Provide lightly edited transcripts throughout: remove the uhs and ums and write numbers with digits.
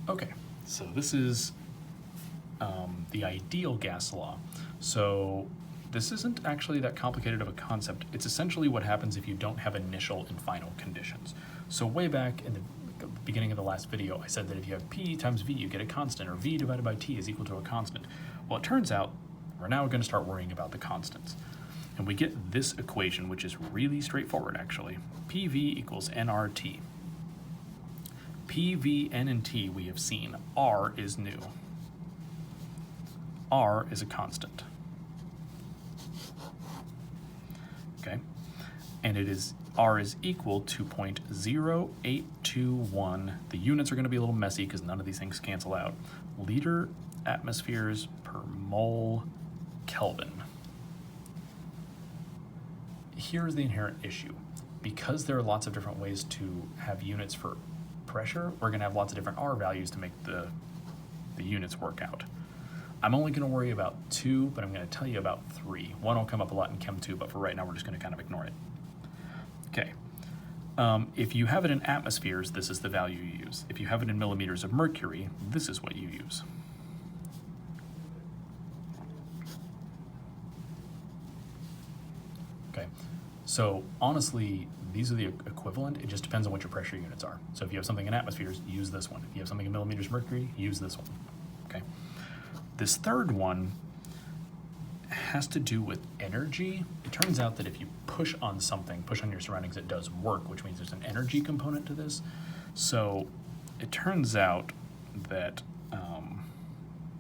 Okay, so this is the ideal gas law. So this isn't actually that complicated of a concept. It's essentially what happens if you don't have initial and final conditions. So way back in the beginning of the last video, I said that if you have P times V, you get a constant, or V divided by T is equal to a constant. Well, it turns out we're now going to start worrying about the constants. And we get this equation, which is really straightforward, actually. PV equals nRT. P, V, N, and T we have seen. R is new. R is a constant. Okay? And it is R is equal to 0.0821. The units are going to be a little messy because none of these things cancel out. Liter atmospheres per mole Kelvin. Here's the inherent issue. Because there are lots of different ways to have units for pressure, we're going to have lots of different R values to make the units work out. I'm only going to worry about 2, but I'm going to tell you about 3. 1 will come up a lot in Chem 2, but for right now we're just going to kind of ignore it. Okay. If you have it in atmospheres, this is the value you use. If you have it in millimeters of mercury, this is what you use. Okay. So honestly, these are the equivalent. It just depends on what your pressure units are. So if you have something in atmospheres, use this one. If you have something in millimeters of mercury, use this one. Okay. This third one has to do with energy. It turns out that if you push on something, push on your surroundings, it does work, which means there's an energy component to this. So it turns out that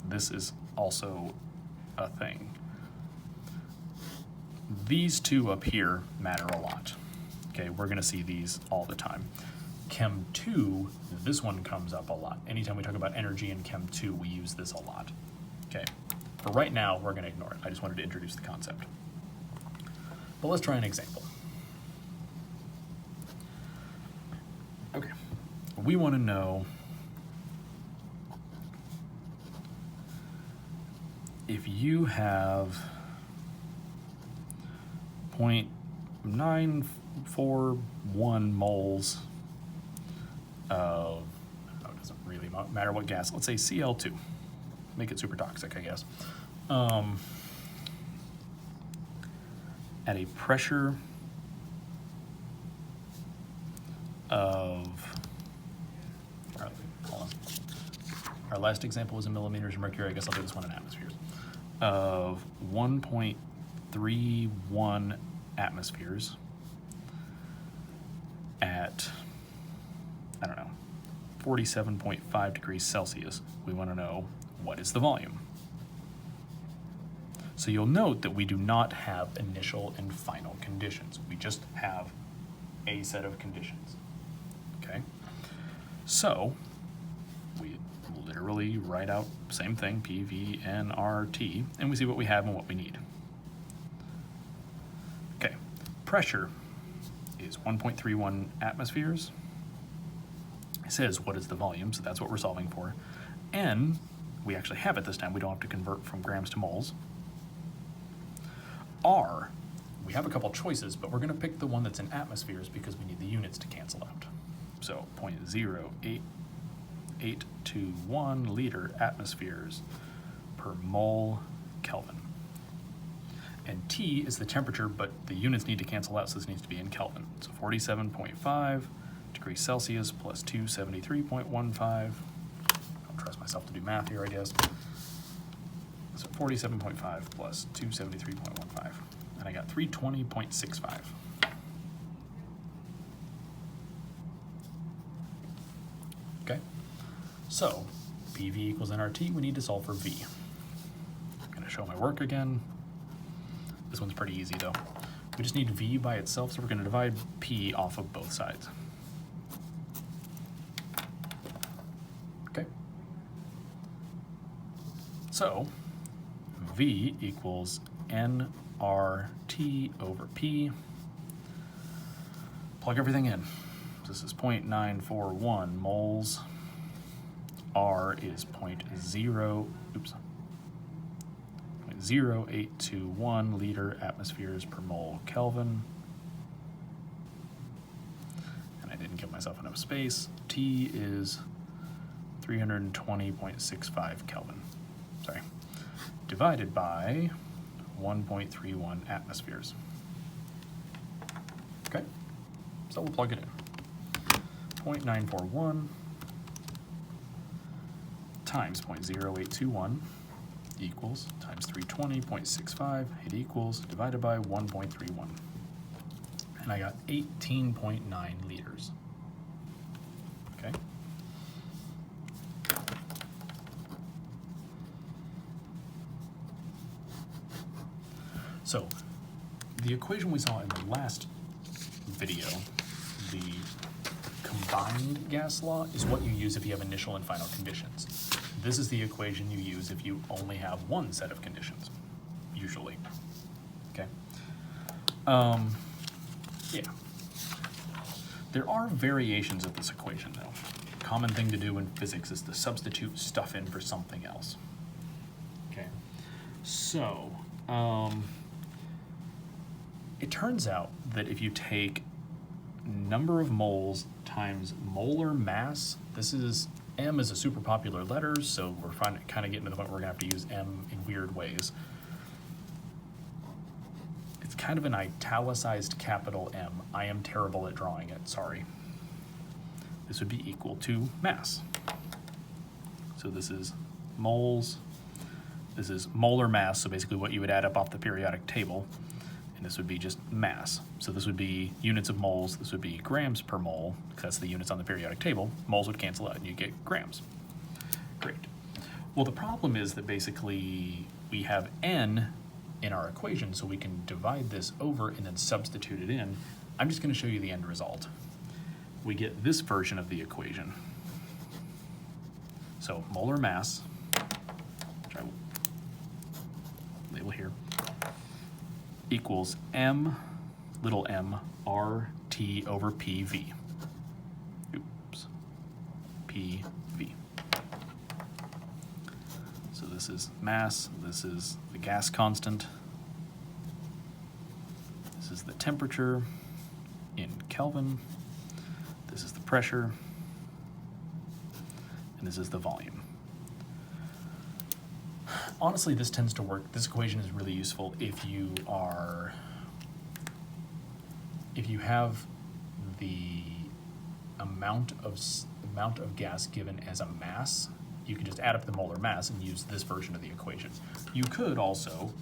this is also a thing. These two up here matter a lot. Okay, we're gonna see these all the time. Chem 2, this one comes up a lot. Anytime we talk about energy in Chem 2, we use this a lot. Okay, for right now, we're gonna ignore it. I just wanted to introduce the concept. But let's try an example. Okay, we wanna know if you have 0.941 moles of, it doesn't really matter what gas, let's say Cl2, make it super toxic, I guess, at a pressure of, hold on. Our last example was in millimeters of mercury, I guess I'll do this one in atmospheres, of 1.31 atmospheres at, I don't know, 47.5 degrees Celsius. We want to know what is the volume. So you'll note that we do not have initial and final conditions. We just have a set of conditions. Okay? So we literally write out same thing, P, V, N, R, T, and we see what we have and what we need. Okay, pressure is 1.31 atmospheres. It says what is the volume, so that's what we're solving for. N, we actually have it this time. We don't have to convert from grams to moles. R, we have a couple choices, but we're going to pick the one that's in atmospheres because we need the units to cancel out. So 0.08821 liter atmospheres per mole Kelvin. And T is the temperature, but the units need to cancel out, so this needs to be in Kelvin. So 47.5 degrees Celsius plus 273.15. I don't trust myself to do math here, I guess. So 47.5 plus 273.15. And I got 320.65. Okay, so PV equals nRT, we need to solve for V. I'm gonna show my work again. This one's pretty easy though. We just need V by itself, so we're gonna divide P off of both sides. Okay. So V equals nRT over P. Plug everything in. This is 0.941 moles. R is 0.0821 liter atmospheres per mole Kelvin. And I didn't give myself enough space. T is 320.65 Kelvin. Sorry. Divided by 1.31 atmospheres. Okay, so we'll plug it in. 0.941 times 0.0821 equals times 320.65, it equals divided by 1.31. And I got 18.9 liters. Okay. So the equation we saw in the last video, the combined gas law, is what you use if you have initial and final conditions. This is the equation you use if you only have one set of conditions, usually. Okay. Yeah. There are variations of this equation, though. Common thing to do in physics is to substitute stuff in for something else. Okay. So, it turns out that if you take number of moles times molar mass, this is, M is a super popular letter, so we're kind of getting to the point where we're going to have to use M in weird ways. It's kind of an italicized capital M. I am terrible at drawing it, sorry. This would be equal to mass. So this is moles, this is molar mass, so basically what you would add up off the periodic table. And this would be just mass. So this would be units of moles, this would be grams per mole, because that's the units on the periodic table. Moles would cancel out and you get grams. Great. Well, the problem is that basically we have N in our equation, so we can divide this over and then substitute it in. I'm just going to show you the end result. We get this version of the equation. So molar mass, which I will label here, equals m, little m, RT over PV. Oops, PV. So this is mass, this is the gas constant, this is the temperature in Kelvin, this is the pressure, and this is the volume. Honestly, this tends to work. This equation is really useful if you have the amount of gas given as a mass. You can just add up the molar mass and use this version of the equation. You could also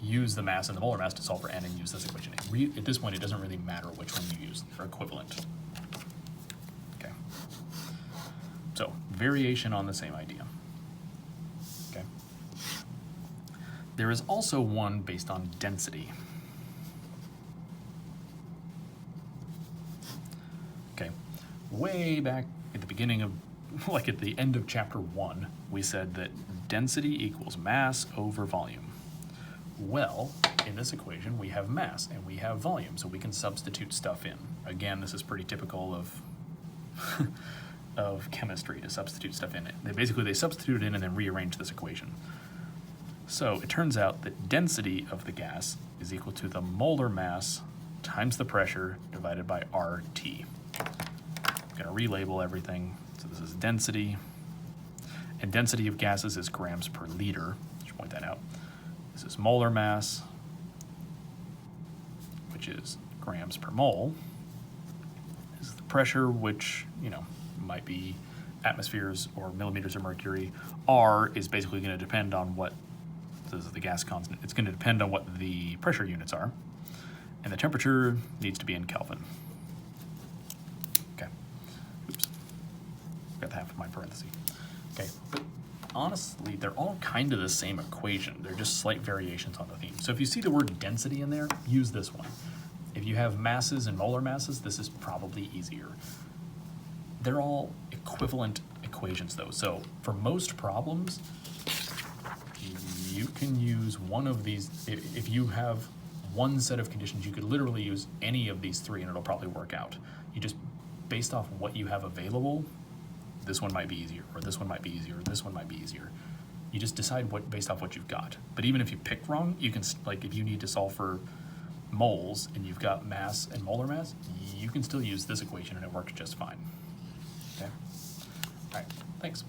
use the mass and the molar mass to solve for N and use this equation. At this point, it doesn't really matter which one you use. They're equivalent. Okay. So, variation on the same idea. Okay. There is also one based on density. Okay. Way back at the beginning of, like at the end of chapter 1, we said that density equals mass over volume. Well, in this equation, we have mass and we have volume, so we can substitute stuff in. Again, this is pretty typical of of chemistry, to substitute stuff in. They substitute it in and then rearrange this equation. So it turns out that density of the gas is equal to the molar mass times the pressure divided by RT. I'm going to relabel everything. So this is density, and density of gases is grams per liter. I should point that out. This is molar mass, which is grams per mole. This is the pressure, which, might be atmospheres or millimeters of mercury. R is basically going to depend on what, this is the gas constant, it's going to depend on what the pressure units are. And the temperature needs to be in Kelvin. Okay. Oops. Got half of my parenthesis. Okay. But honestly, they're all kind of the same equation. They're just slight variations on the theme. So if you see the word density in there, use this one. If you have masses and molar masses, this is probably easier. They're all equivalent equations though. So for most problems, you can use one of these. If you have one set of conditions, you could literally use any of these three and it'll probably work out. You just, based off what you have available, this one might be easier, or this one might be easier, or this one might be easier. You just decide what based off what you've got. But even if you pick wrong, you can, like if you need to solve for moles and you've got mass and molar mass, you can still use this equation and it works just fine. Okay. All right, thanks.